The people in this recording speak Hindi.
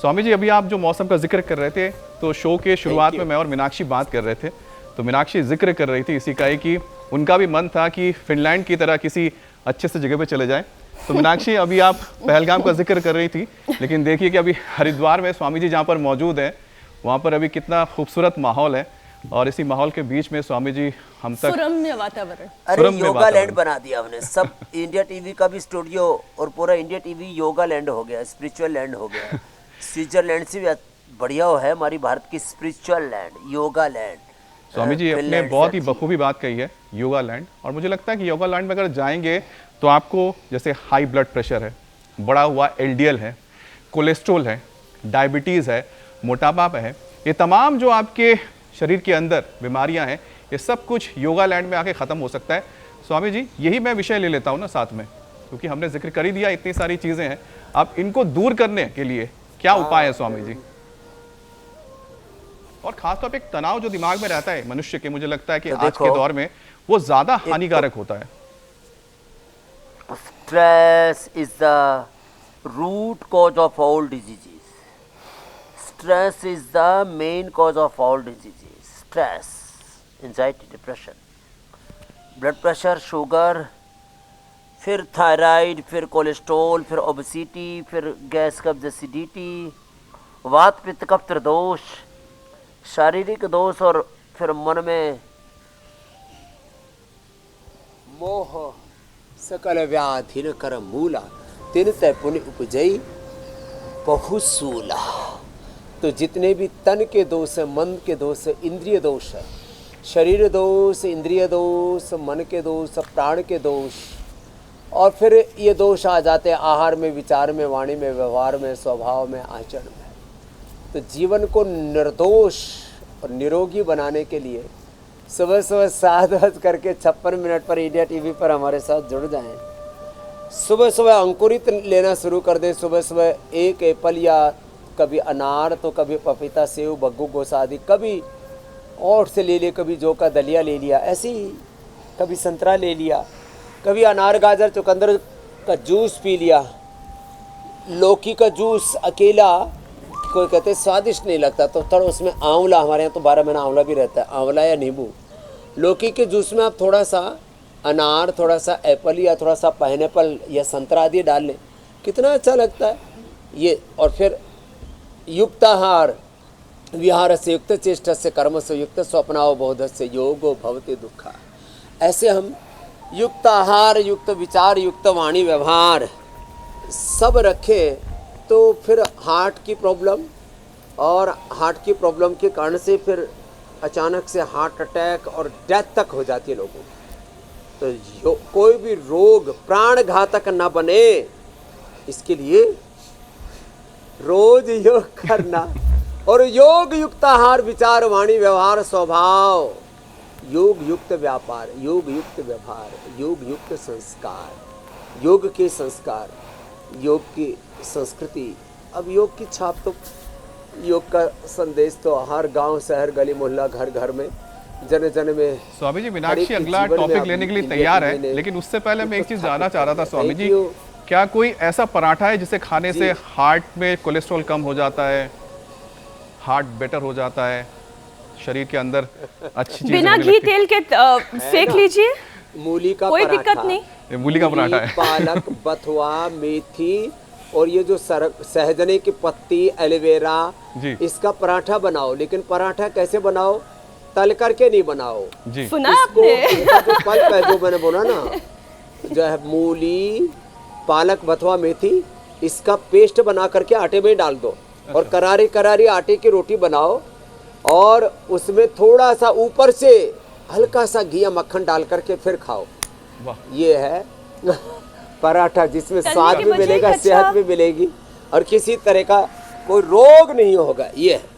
स्वामी जी, अभी आप जो मौसम का जिक्र कर रहे थे, तो शो के शुरुआत में मैं और मीनाक्षी बात कर रहे थे, तो मीनाक्षी जिक्र कर रही थी इसी का ही कि उनका भी मन था कि फिनलैंड की तरह किसी अच्छे से जगह पे चले जाएं। तो मीनाक्षी, अभी आप पहलगाम का जिक्र कर रही थी, लेकिन देखिए कि अभी हरिद्वार में स्वामी जी जहाँ पर मौजूद हैं, वहाँ पर अभी कितना खूबसूरत माहौल है, और इसी माहौल के बीच में स्वामी जी हम तक सुरम्य वातावरण। अरे योगा लैंड बना दिया हमने, सब इंडिया टीवी का भी स्टूडियो और पूरा इंडिया टीवी योगा लैंड हो गया, स्पिरिचुअल लैंड हो गया। स्विट्जरलैंड से भी बढ़िया है हमारी भारत की spiritual land, yoga land. Swami ji अपने बहुत ही बखूबी बात कही है, योगा लैंड। और मुझे लगता है कि योगा लैंड में अगर जाएंगे तो आपको जैसे हाई ब्लड प्रेशर है, बढ़ा हुआ एलडीएल है, कोलेस्ट्रॉल है, डायबिटीज़ है, मोटापा है, ये तमाम जो आपके शरीर के अंदर बीमारियां हैं, ये सब कुछ योगा लैंड में आके ख़त्म हो सकता है। स्वामी जी, यही मैं विषय ले लेता हूँ ना साथ में, क्योंकि हमने जिक्र कर ही दिया, इतनी सारी चीज़ें हैं। अब इनको दूर करने के लिए क्या उपाय है स्वामी जी? और खासतौर पे एक तनाव जो दिमाग में रहता है मनुष्य के, मुझे लगता है कि आज के दौर में वो ज़्यादा हानिकारक होता है। Stress is the root cause of all diseases. Stress is the main cause of all diseases. Stress, anxiety, depression, blood pressure, sugar, फिर थायराइड, फिर कोलेस्ट्रॉल, फिर ओबेसिटी, फिर गैस कब्ज, एसिडिटी, वात पित्त कफ दोष, शारीरिक दोष, और फिर मन में मोह, सकल व्याधि न कर मूला, तिन तय पुण्य उपजई बहुसूला। तो जितने भी तन के दोष है, मन के दोष है, इंद्रिय दोष है, शरीर दोष, इंद्रिय दोष, मन के दोष, प्राण के दोष, और फिर ये दोष आ जाते हैं आहार में, विचार में, वाणी में, व्यवहार में, स्वभाव में, आचरण में। तो जीवन को निर्दोष और निरोगी बनाने के लिए सुबह सुबह 7 करके 56 मिनट पर इंडिया टीवी पर हमारे साथ जुड़ जाएं। सुबह सुबह अंकुरित लेना शुरू कर दें। सुबह सुबह एक एप्पल, या कभी अनार, तो कभी पपीता, सेव, बग्गू, गोसा आदि, कभी ओट्स से ले लिए, कभी जौ का दलिया ले लिया, ऐसे ही कभी संतरा ले लिया, कभी अनार, गाजर, चुकंदर का जूस पी लिया। लौकी का जूस अकेला कोई कहते स्वादिष्ट नहीं लगता, तो थोड़ा उसमें आंवला, हमारे यहाँ तो 12 महीना आंवला भी रहता है, आंवला या नींबू। लौकी के जूस में आप थोड़ा सा अनार, थोड़ा सा एप्पल, या थोड़ा सा पाइनएप्पल या संतरा आदि डाल लें, कितना अच्छा लगता है ये। और फिर युक्ताहार, विहार से युक्त, चेष्ट से कर्म से युक्त, स्वप्नाओ बोध से योगो भवति दुखा। ऐसे हम युक्त आहार, युक्त विचार, युक्त वाणी, व्यवहार सब रखें, तो फिर हार्ट की प्रॉब्लम, और हार्ट की प्रॉब्लम के कारण से फिर अचानक से हार्ट अटैक और डेथ तक हो जाती है लोगों को। तो कोई भी रोग प्राण घातक न बने, इसके लिए रोज योग करना, और योग युक्त आहार, विचार, वाणी, व्यवहार, स्वभाव, योग युक्त व्यापार, योग युक्त व्यवहार, योग युक्त संस्कार, योग के संस्कार, योग की संस्कृति। अब योग की छाप तो, योग का संदेश तो हर गांव, शहर, गली, मोहल्ला, घर घर में, जन जन में। स्वामी जी, मीनाक्षी अगला टॉपिक लेने के लिए तैयार है, लेकिन उससे पहले मैं एक चीज जानना चाह रहा था स्वामी जी, क्या कोई ऐसा पराठा है जिसे खाने से हार्ट में कोलेस्ट्रॉल कम हो जाता है, हार्ट बेटर हो जाता है, शरीर के अंदर अच्छी चीज, बिना घी तेल के सेक लीजिए, मूली का कोई पराठा, दिक्कत नहीं। ये मूली का पराठा है। पालक, बथुआ, मेथी, और ये जो सहजने की पत्ती, एलोवेरा, इसका पराठा बनाओ। लेकिन पराठा कैसे बनाओ? तल करके नहीं बनाओ जी। सुना आपने? जो पल्प है, जो मैंने बोला ना, जो है मूली, पालक, बथुआ, मेथी, इसका पेस्ट बना करके आटे में डाल दो, और करारी करारी आटे की रोटी बनाओ, और उसमें थोड़ा सा ऊपर से हल्का सा घी या मक्खन डाल करके फिर खाओ। ये है पराठा, जिसमें स्वाद भी मिलेगा, सेहत भी मिलेगी, और किसी तरह का कोई रोग नहीं होगा। ये है।